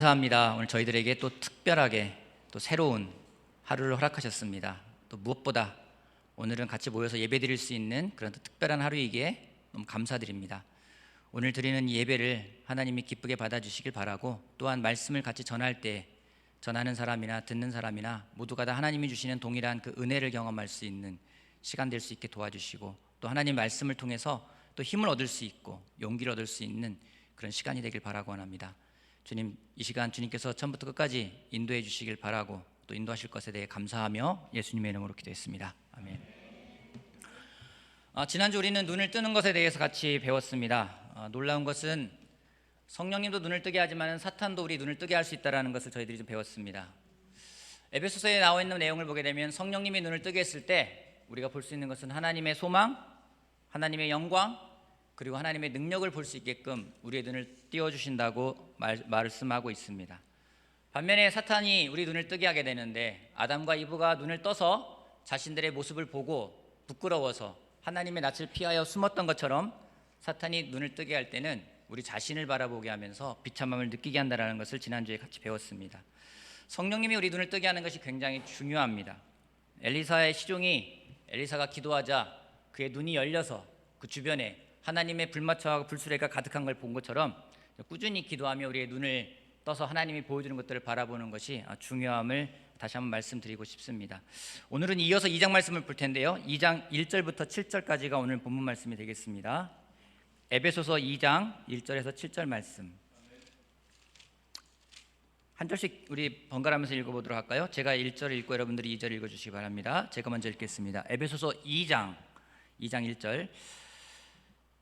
감사합니다. 오늘 저희들에게 또 특별하게 또 새로운 하루를 허락하셨습니다. 또 무엇보다 오늘은 같이 모여서 예배드릴 수 있는 그런 또 특별한 하루이기에 너무 감사드립니다. 오늘 드리는 이 예배를 하나님이 기쁘게 받아주시길 바라고, 또한 말씀을 같이 전할 때 전하는 사람이나 듣는 사람이나 모두가 다 하나님이 주시는 동일한 그 은혜를 경험할 수 있는 시간 될 수 있게 도와주시고, 또 하나님 말씀을 통해서 또 힘을 얻을 수 있고 용기를 얻을 수 있는 그런 시간이 되길 바라고 원합니다. 주님, 이 시간 주님께서 처음부터 끝까지 인도해 주시길 바라고, 또 인도하실 것에 대해 감사하며 예수님의 이름으로 기도했습니다. 아멘. 지난주 우리는 눈을 뜨는 것에 대해서 같이 배웠습니다. 놀라운 것은 성령님도 눈을 뜨게 하지만 사탄도 우리 눈을 뜨게 할 수 있다는 것을 저희들이 좀 배웠습니다. 에베소서에 나와 있는 내용을 보게 되면 성령님이 눈을 뜨게 했을 때 우리가 볼 수 있는 것은 하나님의 소망, 하나님의 영광, 그리고 하나님의 능력을 볼 수 있게끔 우리의 눈을 띄워주신다고 말씀하고 있습니다. 반면에 사탄이 우리 눈을 뜨게 하게 되는데, 아담과 이브가 눈을 떠서 자신들의 모습을 보고 부끄러워서 하나님의 낯을 피하여 숨었던 것처럼, 사탄이 눈을 뜨게 할 때는 우리 자신을 바라보게 하면서 비참함을 느끼게 한다는 것을 지난주에 같이 배웠습니다. 성령님이 우리 눈을 뜨게 하는 것이 굉장히 중요합니다. 엘리사의 시종이 엘리사가 기도하자 그의 눈이 열려서 그 주변에 하나님의 불마차와 불수레가 가득한 걸 본 것처럼 꾸준히 기도하며 우리의 눈을 떠서 하나님이 보여주는 것들을 바라보는 것이 중요함을 다시 한번 말씀드리고 싶습니다. 오늘은 이어서 2장 말씀을 볼 텐데요, 2장 1절부터 7절까지가 오늘 본문 말씀이 되겠습니다. 에베소서 2장 1절에서 7절 말씀, 한 절씩 우리 번갈아가면서 읽어보도록 할까요? 제가 1절 읽고 여러분들이 2절 읽어주시기 바랍니다. 제가 먼저 읽겠습니다. 에베소서 2장 1절.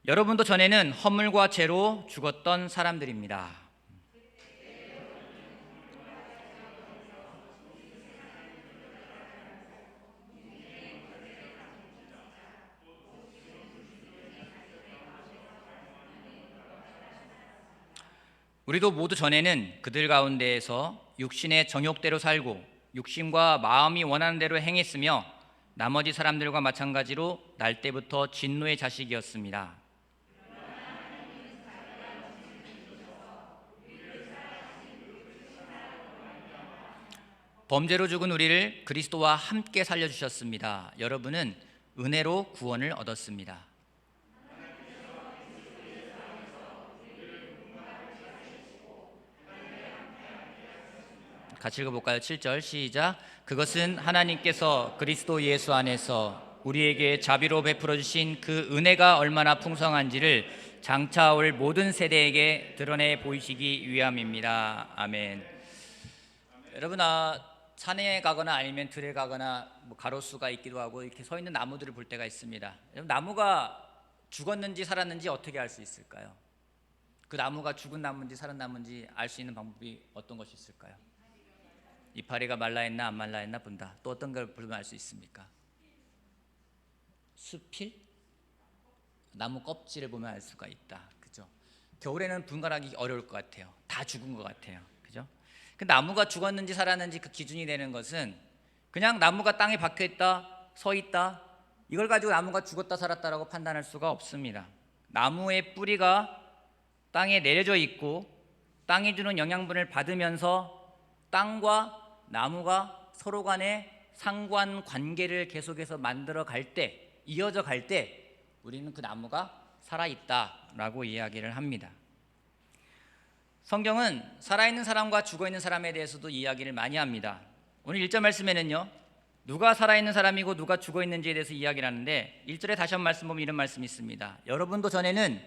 여러분도 전에는 허물과 죄로 죽었던 사람들입니다. 우리도 모두 전에는 그들 가운데에서 육신의 정욕대로 살고 육신과 마음이 원하는 대로 행했으며 나머지 사람들과 마찬가지로 날 때부터 진노의 자식이었습니다. 범죄로 죽은 우리를 그리스도와 함께 살려주셨습니다. 여러분은 은혜로 구원을 얻었습니다. 같이 읽어볼까요? 7절 시작. 그것은 하나님께서 그리스도 예수 안에서 우리에게 자비로 베풀어 주신 그 은혜가 얼마나 풍성한지를 장차 올 모든 세대에게 드러내 보이시기 위함입니다. 아멘. 여러분, 산에 가거나 아니면 들에 가거나 가로수가 있기도 하고 이렇게 서 있는 나무들을 볼 때가 있습니다. 나무가 죽었는지 살았는지 어떻게 알 수 있을까요? 그 나무가 죽은 나무인지 살은 나무인지 알 수 있는 방법이 어떤 것이 있을까요? 이파리가 말라있나 안 말라있나 본다. 또 어떤 걸 보면 알 수 있습니까? 수필? 나무 껍질을 보면 알 수가 있다. 그죠? 겨울에는 분간하기 어려울 것 같아요. 다 죽은 것 같아요. 그죠? 그 나무가 죽었는지 살았는지 그 기준이 되는 것은 그냥 나무가 땅에 박혀 있다, 서 있다, 이걸 가지고 나무가 죽었다 살았다라고 판단할 수가 없습니다. 나무의 뿌리가 땅에 내려져 있고 땅이 주는 영양분을 받으면서 땅과 나무가 서로 간의 상관 관계를 계속해서 만들어 갈 때, 이어져 갈 때 우리는 그 나무가 살아있다라고 이야기를 합니다. 성경은 살아있는 사람과 죽어있는 사람에 대해서도 이야기를 많이 합니다. 오늘 1절 말씀에는요, 누가 살아있는 사람이고 누가 죽어있는지에 대해서 이야기를 하는데, 1절에 다시 한번 말씀 보면 이런 말씀이 있습니다. 여러분도 전에는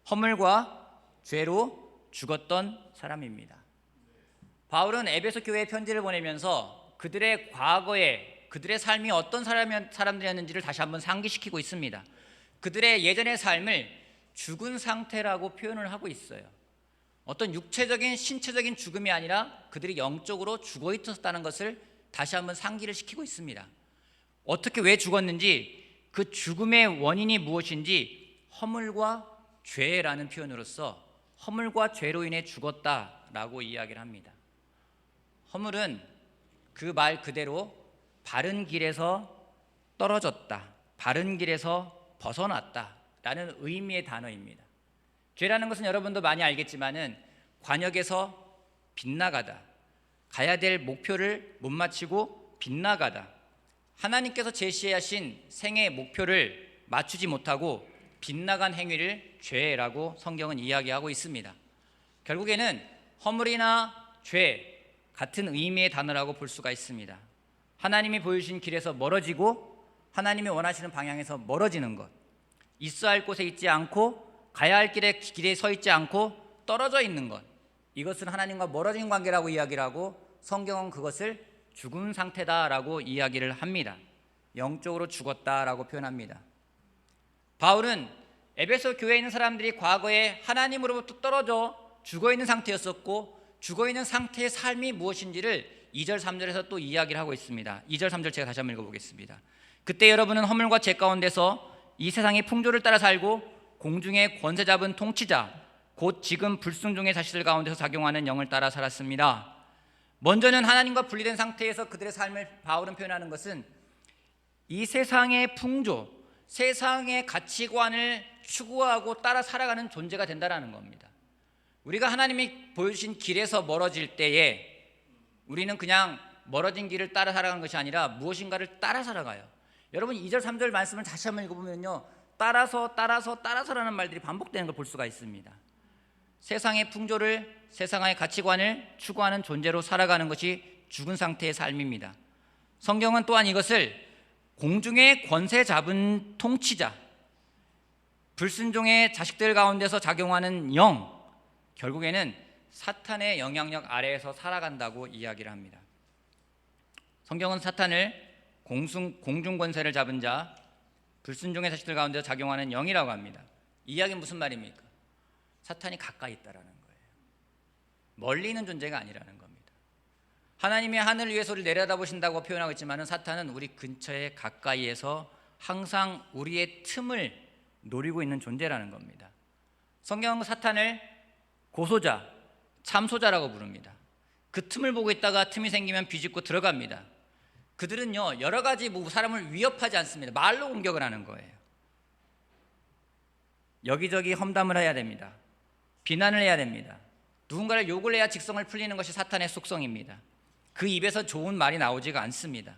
허물과 죄로 죽었던 사람입니다. 바울은 에베소 교회에 편지를 보내면서 그들의 과거에 그들의 삶이 어떤 사람들이었는지를 다시 한번 상기시키고 있습니다. 그들의 예전의 삶을 죽은 상태라고 표현을 하고 있어요. 어떤 육체적인 신체적인 죽음이 아니라 그들이 영적으로 죽어 있었다는 것을 다시 한번 상기를 시키고 있습니다. 어떻게 왜 죽었는지, 그 죽음의 원인이 무엇인지 허물과 죄라는 표현으로서 허물과 죄로 인해 죽었다라고 이야기를 합니다. 허물은 그 말 그대로 바른 길에서 떨어졌다, 바른 길에서 벗어났다 라는 의미의 단어입니다. 죄라는 것은 여러분도 많이 알겠지만은 관역에서 빗나가다. 가야 될 목표를 못 마치고 빗나가다. 하나님께서 제시하신 생애 목표를 맞추지 못하고 빗나간 행위를 죄라고 성경은 이야기하고 있습니다. 결국에는 허물이나 죄 같은 의미의 단어라고 볼 수가 있습니다. 하나님이 보여주신 길에서 멀어지고 하나님이 원하시는 방향에서 멀어지는 것, 있어야 할 곳에 있지 않고 가야 할 길에 서 있지 않고 떨어져 있는 것, 이것은 하나님과 멀어진 관계라고 이야기를 하고 성경은 그것을 죽은 상태다라고 이야기를 합니다. 영적으로 죽었다라고 표현합니다. 바울은 에베소 교회에 있는 사람들이 과거에 하나님으로부터 떨어져 죽어있는 상태였었고 죽어있는 상태의 삶이 무엇인지를 2절 3절에서 또 이야기를 하고 있습니다. 2절 3절 제가 다시 한번 읽어보겠습니다. 그때 여러분은 허물과 죄 가운데서 이 세상의 풍조를 따라 살고 공중의 권세 잡은 통치자 곧 지금 불순종의 자식들 가운데서 작용하는 영을 따라 살았습니다. 먼저는 하나님과 분리된 상태에서 그들의 삶을 바울은 표현하는 것은 이 세상의 풍조, 세상의 가치관을 추구하고 따라 살아가는 존재가 된다는 겁니다. 우리가 하나님이 보여주신 길에서 멀어질 때에 우리는 그냥 멀어진 길을 따라 살아가는 것이 아니라 무엇인가를 따라 살아가요. 여러분 2절 3절 말씀을 다시 한번 읽어보면요, 따라서라는 말들이 반복되는 걸 볼 수가 있습니다. 세상의 풍조를, 세상의 가치관을 추구하는 존재로 살아가는 것이 죽은 상태의 삶입니다. 성경은 또한 이것을 공중의 권세 잡은 통치자, 불순종의 자식들 가운데서 작용하는 영, 결국에는 사탄의 영향력 아래에서 살아간다고 이야기를 합니다. 성경은 사탄을 공중 권세를 잡은 자, 불순종의 자식들 가운데서 작용하는 영이라고 합니다. 이 이야기는 무슨 말입니까? 사탄이 가까이 있다라는 거예요. 멀리 있는 존재가 아니라는 겁니다. 하나님이 하늘 위에서를 내려다보신다고 표현하고 있지만 사탄은 우리 근처에 가까이에서 항상 우리의 틈을 노리고 있는 존재라는 겁니다. 성경은 사탄을 고소자, 참소자라고 부릅니다. 그 틈을 보고 있다가 틈이 생기면 비집고 들어갑니다. 그들은요, 여러 가지 사람을 위협하지 않습니다. 말로 공격을 하는 거예요. 여기저기 험담을 해야 됩니다. 비난을 해야 됩니다. 누군가를 욕을 해야 직성을 풀리는 것이 사탄의 속성입니다. 그 입에서 좋은 말이 나오지가 않습니다.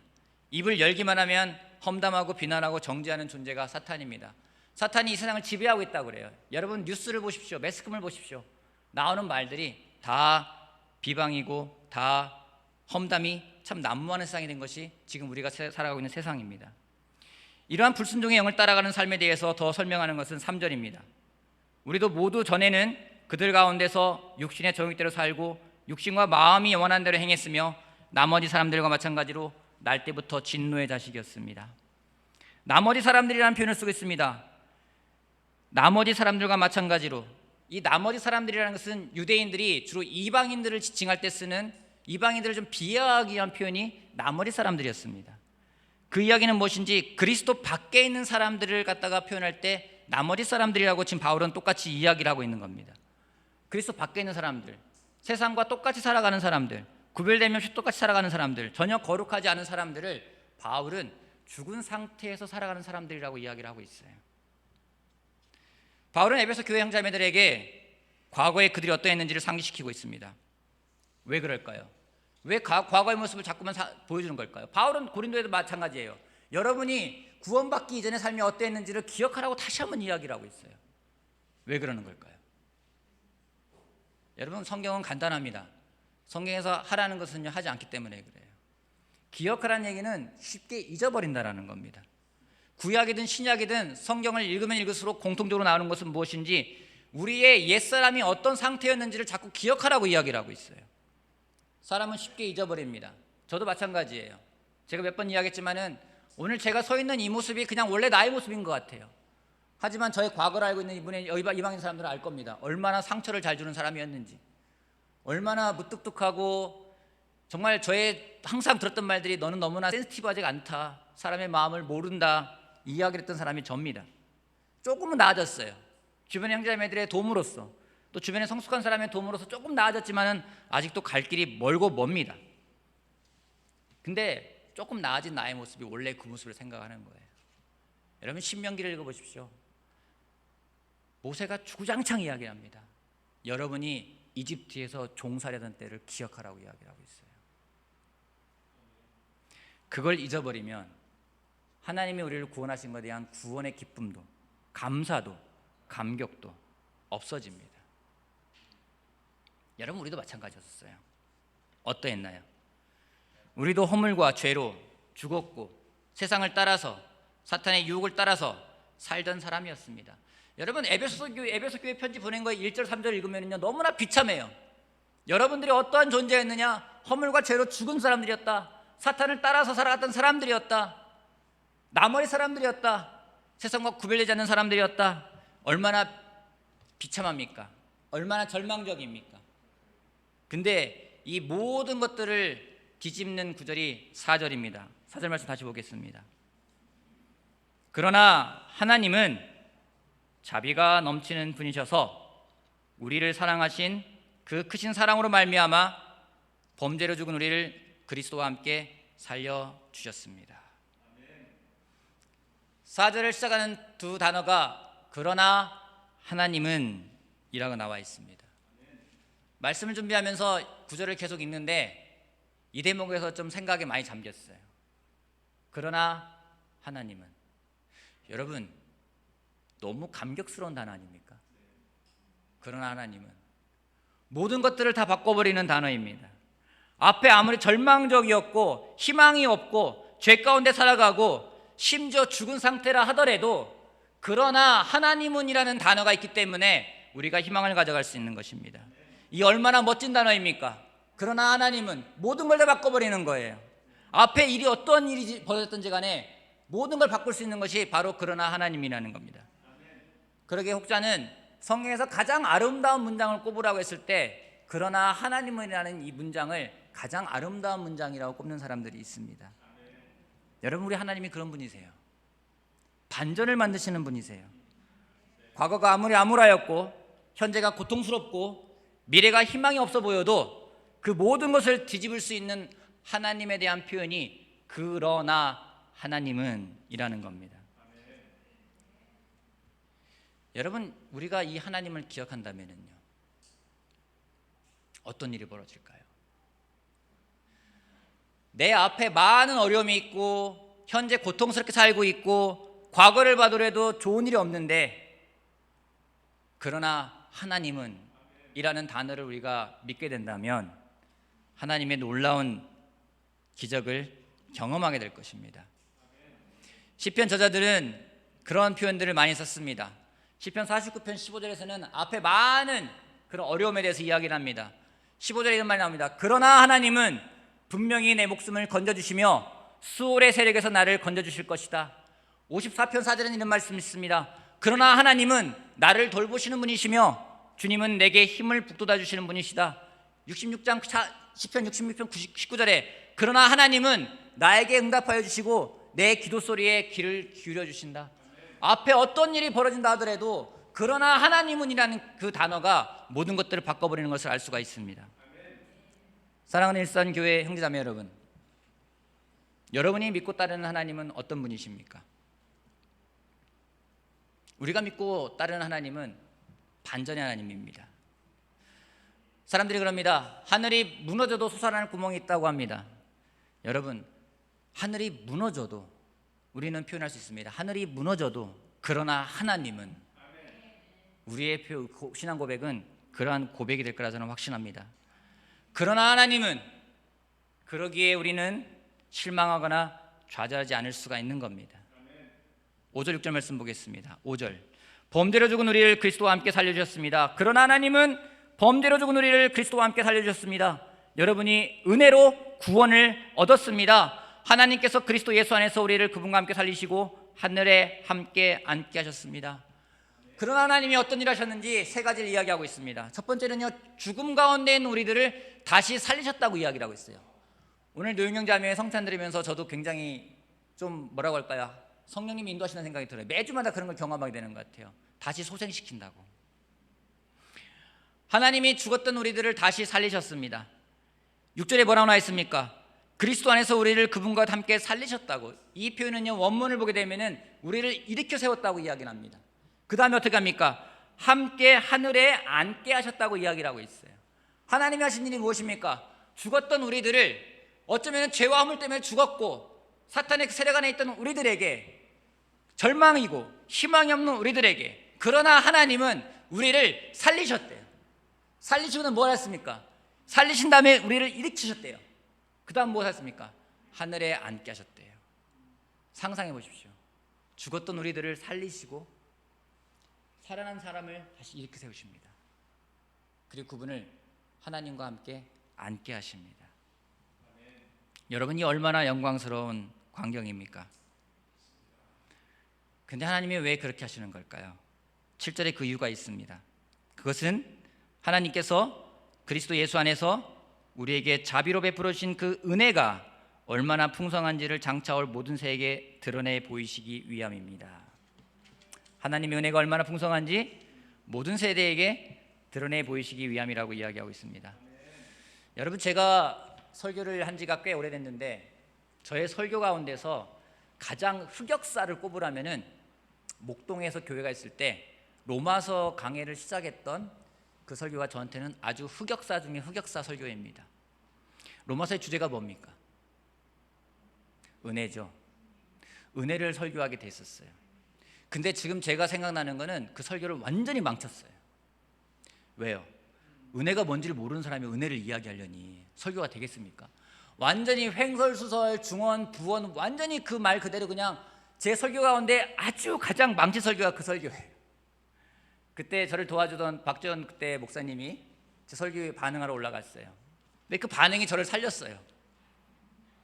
입을 열기만 하면 험담하고 비난하고 정죄하는 존재가 사탄입니다. 사탄이 이 세상을 지배하고 있다고 그래요. 여러분 뉴스를 보십시오. 매스컴을 보십시오. 나오는 말들이 다 비방이고 다 험담이 참 난무하는 세상이 된 것이 지금 우리가 살아가고 있는 세상입니다. 이러한 불순종의 영을 따라가는 삶에 대해서 더 설명하는 것은 3절입니다. 우리도 모두 전에는 그들 가운데서 육신의 정욕대로 살고 육신과 마음이 원하는 대로 행했으며 나머지 사람들과 마찬가지로 날 때부터 진노의 자식이었습니다. 나머지 사람들이라는 표현을 쓰고 있습니다. 나머지 사람들과 마찬가지로, 이 나머지 사람들이라는 것은 유대인들이 주로 이방인들을 지칭할 때 쓰는, 이방인들을 좀 비하하기 위한 표현이 나머지 사람들이었습니다. 그 이야기는 무엇인지 그리스도 밖에 있는 사람들을 갖다가 표현할 때 나머지 사람들이라고 지금 바울은 똑같이 이야기를 하고 있는 겁니다. 그리스도 밖에 있는 사람들, 세상과 똑같이 살아가는 사람들, 구별되면 없이 똑같이 살아가는 사람들, 전혀 거룩하지 않은 사람들을 바울은 죽은 상태에서 살아가는 사람들이라고 이야기를 하고 있어요. 바울은 에베소 교회 형제자매들에게 과거에 그들이 어떠했는지를 상기시키고 있습니다. 왜 그럴까요? 왜 과거의 모습을 자꾸만 보여주는 걸까요? 바울은 고린도에도 마찬가지예요. 여러분이 구원받기 이전의 삶이 어떠했는지를 기억하라고 다시 한번 이야기를 하고 있어요. 왜 그러는 걸까요? 여러분 성경은 간단합니다. 성경에서 하라는 것은 하지 않기 때문에 그래요. 기억하라는 얘기는 쉽게 잊어버린다라는 겁니다. 구약이든 신약이든 성경을 읽으면 읽을수록 공통적으로 나오는 것은 무엇인지 우리의 옛사람이 어떤 상태였는지를 자꾸 기억하라고 이야기를 하고 있어요. 사람은 쉽게 잊어버립니다. 저도 마찬가지예요. 제가 몇 번 이야기했지만은 오늘 제가 서 있는 이 모습이 그냥 원래 나의 모습인 것 같아요. 하지만 저의 과거를 알고 있는 이방인 사람들은 알 겁니다. 얼마나 상처를 잘 주는 사람이었는지, 얼마나 무뚝뚝하고 정말 저의 항상 들었던 말들이 너는 너무나 센시티브하지 않다, 사람의 마음을 모른다 이야기를 했던 사람이 접니다. 조금은 나아졌어요. 주변의 형제자매들의 도움으로써, 또 주변에 성숙한 사람의 도움으로써 조금 나아졌지만은 아직도 갈 길이 멀고 멉니다. 근데 조금 나아진 나의 모습이 원래 그 모습을 생각하는 거예요. 여러분 신명기를 읽어보십시오. 모세가 주구장창 이야기합니다. 여러분이 이집트에서 종살이하던 때를 기억하라고 이야기를 하고 있어요. 그걸 잊어버리면 하나님이 우리를 구원하신 것에 대한 구원의 기쁨도, 감사도, 감격도 없어집니다. 여러분, 우리도 마찬가지였어요. 어떠했나요? 우리도 허물과 죄로 죽었고 세상을 따라서, 사탄의 유혹을 따라서 살던 사람이었습니다. 여러분, 에베소 교회 편지 보낸 거 1절 3절 읽으면요 너무나 비참해요. 여러분들이 어떠한 존재였느냐? 허물과 죄로 죽은 사람들이었다. 사탄을 따라서 살아갔던 사람들이었다. 나머지 사람들이었다. 세상과 구별되지 않는 사람들이었다. 얼마나 비참합니까? 얼마나 절망적입니까? 근데 이 모든 것들을 뒤집는 구절이 4절입니다. 4절 말씀 다시 보겠습니다. 그러나 하나님은 자비가 넘치는 분이셔서 우리를 사랑하신 그 크신 사랑으로 말미암아 범죄로 죽은 우리를 그리스도와 함께 살려주셨습니다. 4절을 시작하는 두 단어가 그러나 하나님은 이라고 나와 있습니다. 말씀을 준비하면서 구절을 계속 읽는데 이 대목에서 좀 생각에 많이 잠겼어요. 그러나 하나님은, 여러분 너무 감격스러운 단어 아닙니까? 그러나 하나님은 모든 것들을 다 바꿔버리는 단어입니다. 앞에 아무리 절망적이었고 희망이 없고 죄 가운데 살아가고 심지어 죽은 상태라 하더라도 그러나 하나님은 이라는 단어가 있기 때문에 우리가 희망을 가져갈 수 있는 것입니다. 이 얼마나 멋진 단어입니까? 그러나 하나님은 모든 걸 다 바꿔버리는 거예요. 앞에 일이 어떤 일이 벌어졌든지 간에 모든 걸 바꿀 수 있는 것이 바로 그러나 하나님이라는 겁니다. 그러기에 혹자는 성경에서 가장 아름다운 문장을 꼽으라고 했을 때 그러나 하나님이라는 이 문장을 가장 아름다운 문장이라고 꼽는 사람들이 있습니다. 여러분, 우리 하나님이 그런 분이세요. 반전을 만드시는 분이세요. 과거가 아무리 암울하였고 현재가 고통스럽고 미래가 희망이 없어 보여도 그 모든 것을 뒤집을 수 있는 하나님에 대한 표현이 그러나 하나님은 이라는 겁니다. 여러분, 우리가 이 하나님을 기억한다면요 어떤 일이 벌어질까요? 내 앞에 많은 어려움이 있고 현재 고통스럽게 살고 있고 과거를 봐더라도 좋은 일이 없는데 그러나 하나님은 이라는 단어를 우리가 믿게 된다면 하나님의 놀라운 기적을 경험하게 될 것입니다. 시편 저자들은 그런 표현들을 많이 썼습니다. 시편 49편 15절에서는 앞에 많은 그런 어려움에 대해서 이야기를 합니다. 15절에 이런 말이 나옵니다. 그러나 하나님은 분명히 내 목숨을 건져주시며 수월의 세력에서 나를 건져주실 것이다. 54편 4절에는 이런 말씀이 있습니다. 그러나 하나님은 나를 돌보시는 분이시며 주님은 내게 힘을 북돋아 주시는 분이시다. 66장 시편 66편 19절에 그러나 하나님은 나에게 응답하여 주시고 내 기도 소리에 귀를 기울여 주신다. 앞에 어떤 일이 벌어진다 하더라도 그러나 하나님은이라는 그 단어가 모든 것들을 바꿔버리는 것을 알 수가 있습니다. 사랑하는 일산교회 형제자매 여러분, 여러분이 믿고 따르는 하나님은 어떤 분이십니까? 우리가 믿고 따르는 하나님은 반전의 하나님입니다. 사람들이 그럽니다. 하늘이 무너져도 솟아나는 구멍이 있다고 합니다. 여러분, 하늘이 무너져도 우리는 표현할 수 있습니다. 하늘이 무너져도 그러나 하나님은, 우리의 신앙 고백은 그러한 고백이 될 거라 저는 확신합니다. 그러나 하나님은, 그러기에 우리는 실망하거나 좌절하지 않을 수가 있는 겁니다. 5절 6절 말씀 보겠습니다. 5절, 범죄로 죽은 우리를 그리스도와 함께 살려주셨습니다. 그러나 하나님은 범죄로 죽은 우리를 그리스도와 함께 살려주셨습니다. 여러분이 은혜로 구원을 얻었습니다. 하나님께서 그리스도 예수 안에서 우리를 그분과 함께 살리시고 하늘에 함께 앉게 하셨습니다. 그러나 하나님이 어떤 일을 하셨는지 세 가지를 이야기하고 있습니다. 첫 번째는요, 죽음 가운데 있는 우리들을 다시 살리셨다고 이야기를 하고 있어요. 오늘 노영영 자매의 성찬 드리면서 저도 굉장히 좀 뭐라고 할까요? 성령님이 인도하시는 생각이 들어요. 매주마다 그런 걸 경험하게 되는 것 같아요. 다시 소생시킨다고. 하나님이 죽었던 우리들을 다시 살리셨습니다. 6절에 뭐라고 나와 있습니까? 그리스도 안에서 우리를 그분과 함께 살리셨다고. 이 표현은요, 원문을 보게 되면은 우리를 일으켜 세웠다고 이야기를 합니다. 그 다음에 어떻게 합니까? 함께 하늘에 앉게 하셨다고 이야기를 하고 있어요. 하나님이 하신 일이 무엇입니까? 죽었던 우리들을, 어쩌면 죄와 허물 때문에 죽었고 사탄의 그 세력 안에 있던 우리들에게, 절망이고 희망이 없는 우리들에게, 그러나 하나님은 우리를 살리셨대요. 살리시고는 뭘 했습니까? 살리신 다음에 우리를 일으키셨대요. 그 다음 뭘 했습니까? 하늘에 앉게 하셨대요. 상상해 보십시오. 죽었던 우리들을 살리시고 살아난 사람을 다시 일으켜 세우십니다. 그리고 그분을 하나님과 함께 앉게 하십니다. 여러분이 얼마나 영광스러운 광경입니까? 근데 하나님이 왜 그렇게 하시는 걸까요? 7절에 그 이유가 있습니다. 그것은 하나님께서 그리스도 예수 안에서 우리에게 자비로 베풀어 주신 그 은혜가 얼마나 풍성한지를 장차 올 모든 세에게 드러내 보이시기 위함입니다. 하나님의 은혜가 얼마나 풍성한지 모든 세대에게 드러내 보이시기 위함이라고 이야기하고 있습니다. 여러분, 제가 설교를 한 지가 꽤 오래됐는데 저의 설교 가운데서 가장 흑역사를 꼽으라면은 목동에서 교회가 있을 때 로마서 강해를 시작했던 그 설교가 저한테는 아주 흑역사 중에 흑역사 설교입니다. 로마서의 주제가 뭡니까? 은혜죠. 은혜를 설교하게 됐었어요. 근데 지금 제가 생각나는 거는 그 설교를 완전히 망쳤어요. 왜요? 은혜가 뭔지를 모르는 사람이 은혜를 이야기하려니 설교가 되겠습니까? 완전히 횡설수설, 중언, 부언, 완전히 그 말 그대로 그냥 제 설교 가운데 아주 가장 망친 설교가 그 설교예요. 그때 저를 도와주던 박지원 그때 목사님이 제 설교에 반응하러 올라갔어요. 근데 그 반응이 저를 살렸어요.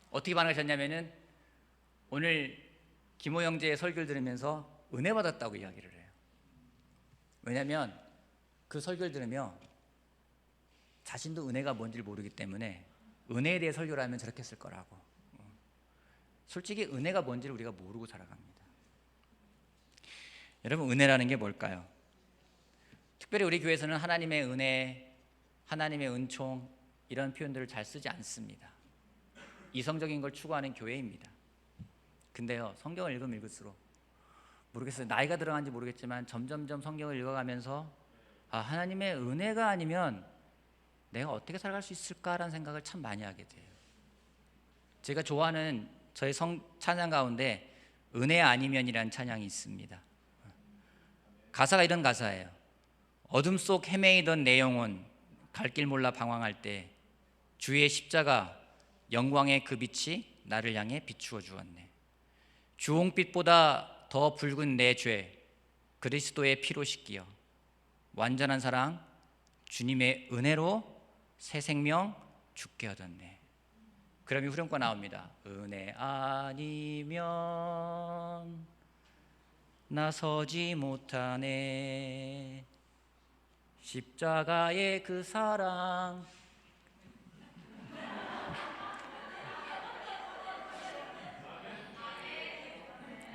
어떻게 반응하셨냐면은 오늘 김호 형제의 설교를 들으면서 은혜 받았다고 이야기를 해요. 왜냐하면 그 설교를 들으며 자신도 은혜가 뭔지를 모르기 때문에 은혜에 대해 설교를 하면 저렇게 했을 거라고. 솔직히 은혜가 뭔지를 우리가 모르고 살아갑니다. 여러분, 은혜라는 게 뭘까요? 특별히 우리 교회에서는 하나님의 은혜, 하나님의 은총 이런 표현들을 잘 쓰지 않습니다. 이성적인 걸 추구하는 교회입니다. 근데요, 성경을 읽으면 읽을수록 모르겠어요. 나이가 들어간지 모르겠지만 점점점 성경을 읽어가면서 하나님의 은혜가 아니면 내가 어떻게 살아갈 수 있을까라는 생각을 참 많이 하게 돼요. 제가 좋아하는 저의 찬양 가운데 은혜 아니면이라는 찬양이 있습니다. 가사가 이런 가사예요. 어둠 속 헤매이던 내 영혼 갈 길 몰라 방황할 때 주의 십자가 영광의 그 빛이 나를 향해 비추어 주었네. 주홍빛보다 더 붉은 내 죄 그리스도의 피로 씻기어 완전한 사랑 주님의 은혜로 새 생명 죽게 얻었네. 그러면 후렴구가 나옵니다. 은혜 아니면 나서지 못하네. 십자가의 그 사랑.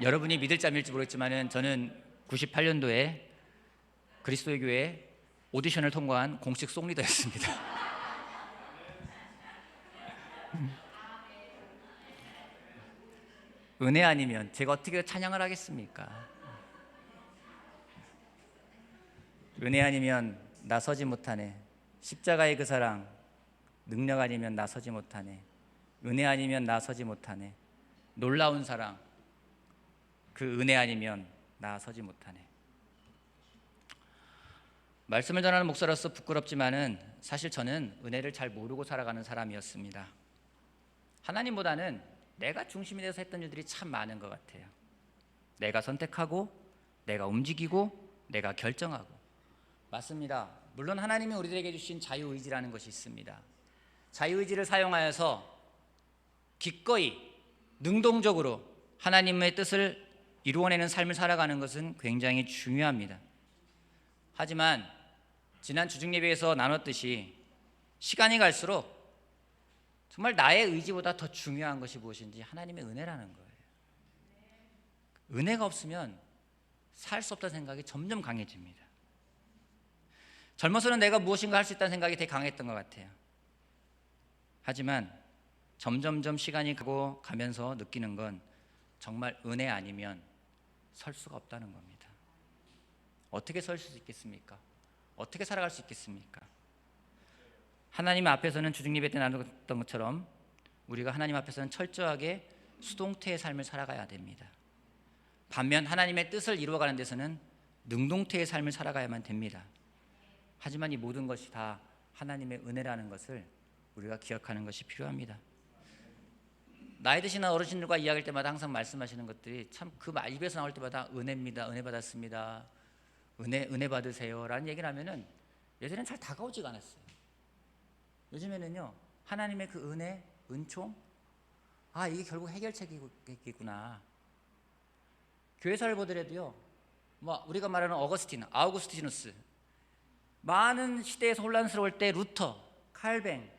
여러분이 믿을지 안 믿을지 모르겠지만 저는 98년도에 그리스도의 교회 오디션을 통과한 공식 송리더였습니다. 은혜 아니면 제가 어떻게 찬양을 하겠습니까? 은혜 아니면 나서지 못하네. 십자가의 그 사랑. 능력 아니면 나서지 못하네. 은혜 아니면 나서지 못하네. 놀라운 사랑. 그 은혜 아니면 나서지 못하네. 말씀을 전하는 목사로서 부끄럽지만은 사실 저는 은혜를 잘 모르고 살아가는 사람이었습니다. 하나님보다는 내가 중심이 돼서 했던 일들이 참 많은 것 같아요. 내가 선택하고 내가 움직이고 내가 결정하고. 맞습니다. 물론 하나님이 우리들에게 주신 자유의지라는 것이 있습니다. 자유의지를 사용하여서 기꺼이 능동적으로 하나님의 뜻을 이루어내는 삶을 살아가는 것은 굉장히 중요합니다. 하지만 지난 주중예배에서 나눴듯이 시간이 갈수록 정말 나의 의지보다 더 중요한 것이 무엇인지 하나님의 은혜라는 거예요. 은혜가 없으면 살 수 없다는 생각이 점점 강해집니다. 젊어서는 내가 무엇인가 할 수 있다는 생각이 되게 강했던 것 같아요. 하지만 점점점 시간이 가면서 느끼는 건 정말 은혜 아니면 설 수가 없다는 겁니다. 어떻게 설 수 있겠습니까? 어떻게 살아갈 수 있겠습니까? 하나님 앞에서는 주중예배 때 나눴던 것처럼 우리가 하나님 앞에서는 철저하게 수동태의 삶을 살아가야 됩니다. 반면 하나님의 뜻을 이루어가는 데서는 능동태의 삶을 살아가야만 됩니다. 하지만 이 모든 것이 다 하나님의 은혜라는 것을 우리가 기억하는 것이 필요합니다. 나이 드신 어르신들과 이야기할 때마다 항상 말씀하시는 것들이 참 그 입에서 나올 때마다 은혜입니다, 은혜 받았습니다, 은혜 받으세요 라는 얘기를 하면은 예전에는 잘 다가오지가 않았어요. 요즘에는요, 하나님의 그 은혜, 은총, 이게 결국 해결책이구나. 교회사를 보더라도요, 우리가 말하는 어거스틴, 아우구스티누스, 많은 시대에서 혼란스러울 때 루터, 칼뱅,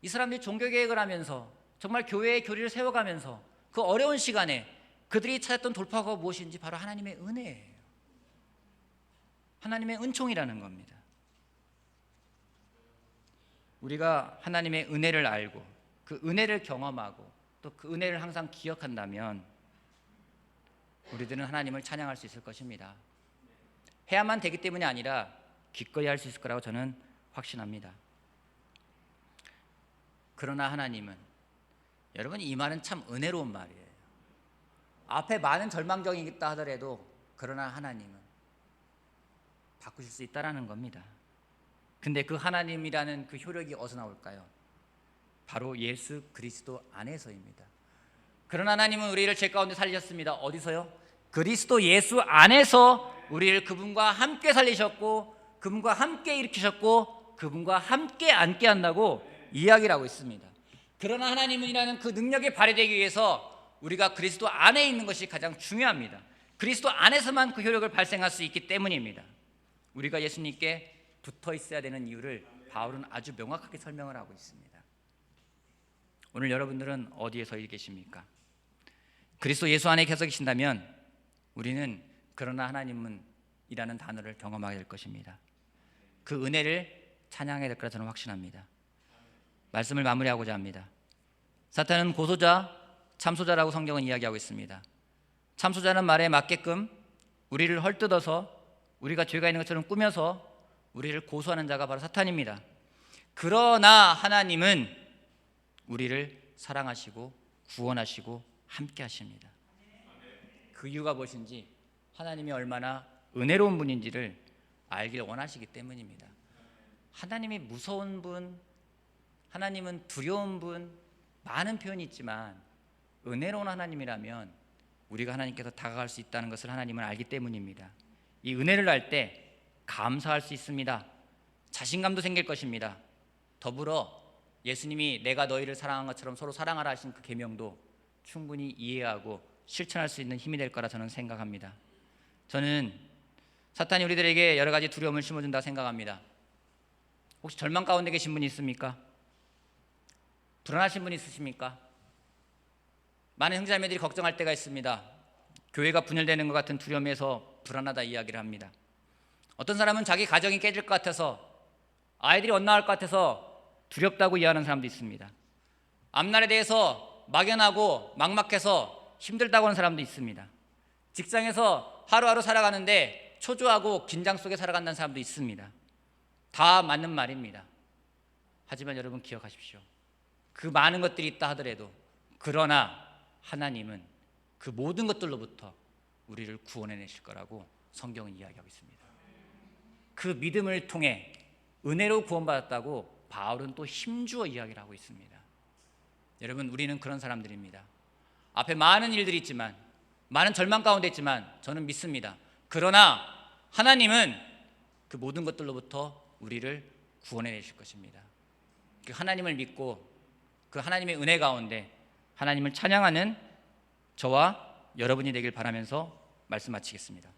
이 사람들이 종교개혁을 하면서 정말 교회의 교리를 세워가면서 그 어려운 시간에 그들이 찾았던 돌파구가 무엇인지 바로 하나님의 은혜예요. 하나님의 은총이라는 겁니다. 우리가 하나님의 은혜를 알고 그 은혜를 경험하고 또 그 은혜를 항상 기억한다면 우리들은 하나님을 찬양할 수 있을 것입니다. 해야만 되기 때문이 아니라 기꺼이 할 수 있을 거라고 저는 확신합니다. 그러나 하나님은, 여러분, 이 말은 참 은혜로운 말이에요. 앞에 많은 절망적이 있다 하더라도 그러나 하나님은 바꾸실 수 있다라는 겁니다. 근데 그 하나님이라는 그 효력이 어디서 나올까요? 바로 예수 그리스도 안에서입니다. 그러나 하나님은 우리를 죄 가운데 살리셨습니다. 어디서요? 그리스도 예수 안에서 우리를 그분과 함께 살리셨고 그분과 함께 일으키셨고 그분과 함께 앉게 한다고 이야기를 하고 있습니다. 그러나 하나님이라는 그 능력이 발휘되기 위해서 우리가 그리스도 안에 있는 것이 가장 중요합니다. 그리스도 안에서만 그 효력을 발생할 수 있기 때문입니다. 우리가 예수님께 붙어 있어야 되는 이유를 바울은 아주 명확하게 설명을 하고 있습니다. 오늘 여러분들은 어디에 서 계십니까? 그리스도 예수 안에 계속 계신다면 우리는 그러나 하나님은 이라는 단어를 경험하게 될 것입니다. 그 은혜를 찬양해야 될 거라 저는 확신합니다. 말씀을 마무리하고자 합니다. 사탄은 고소자, 참소자라고 성경은 이야기하고 있습니다. 참소자는 말에 맞게끔 우리를 헐뜯어서 우리가 죄가 있는 것처럼 꾸며서 우리를 고소하는 자가 바로 사탄입니다. 그러나 하나님은 우리를 사랑하시고 구원하시고 함께 하십니다. 그 이유가 무엇인지 하나님이 얼마나 은혜로운 분인지를 알길 원하시기 때문입니다. 하나님이 무서운 분, 하나님은 두려운 분, 많은 표현이 있지만 은혜로운 하나님이라면 우리가 하나님께서 다가갈 수 있다는 것을 하나님은 알기 때문입니다. 이 은혜를 알 때 감사할 수 있습니다. 자신감도 생길 것입니다. 더불어 예수님이 내가 너희를 사랑한 것처럼 서로 사랑하라 하신 그 계명도 충분히 이해하고 실천할 수 있는 힘이 될 거라 저는 생각합니다. 저는 사탄이 우리들에게 여러 가지 두려움을 심어준다고 생각합니다. 혹시 절망 가운데 계신 분이 있습니까? 불안하신 분이 있으십니까? 많은 형제자매들이 걱정할 때가 있습니다. 교회가 분열되는 것 같은 두려움에서 불안하다 이야기를 합니다. 어떤 사람은 자기 가정이 깨질 것 같아서, 아이들이 엇나갈 것 같아서 두렵다고 이해하는 사람도 있습니다. 앞날에 대해서 막연하고 막막해서 힘들다고 하는 사람도 있습니다. 직장에서 하루하루 살아가는데 초조하고 긴장 속에 살아간다는 사람도 있습니다. 다 맞는 말입니다. 하지만 여러분 기억하십시오. 그 많은 것들이 있다 하더라도 그러나 하나님은 그 모든 것들로부터 우리를 구원해내실 거라고 성경은 이야기하고 있습니다. 그 믿음을 통해 은혜로 구원받았다고 바울은 또 힘주어 이야기를 하고 있습니다. 여러분, 우리는 그런 사람들입니다. 앞에 많은 일들이 있지만, 많은 절망 가운데 있지만 저는 믿습니다. 그러나 하나님은 그 모든 것들로부터 우리를 구원해내실 것입니다. 그 하나님을 믿고 그 하나님의 은혜 가운데 하나님을 찬양하는 저와 여러분이 되길 바라면서 말씀 마치겠습니다.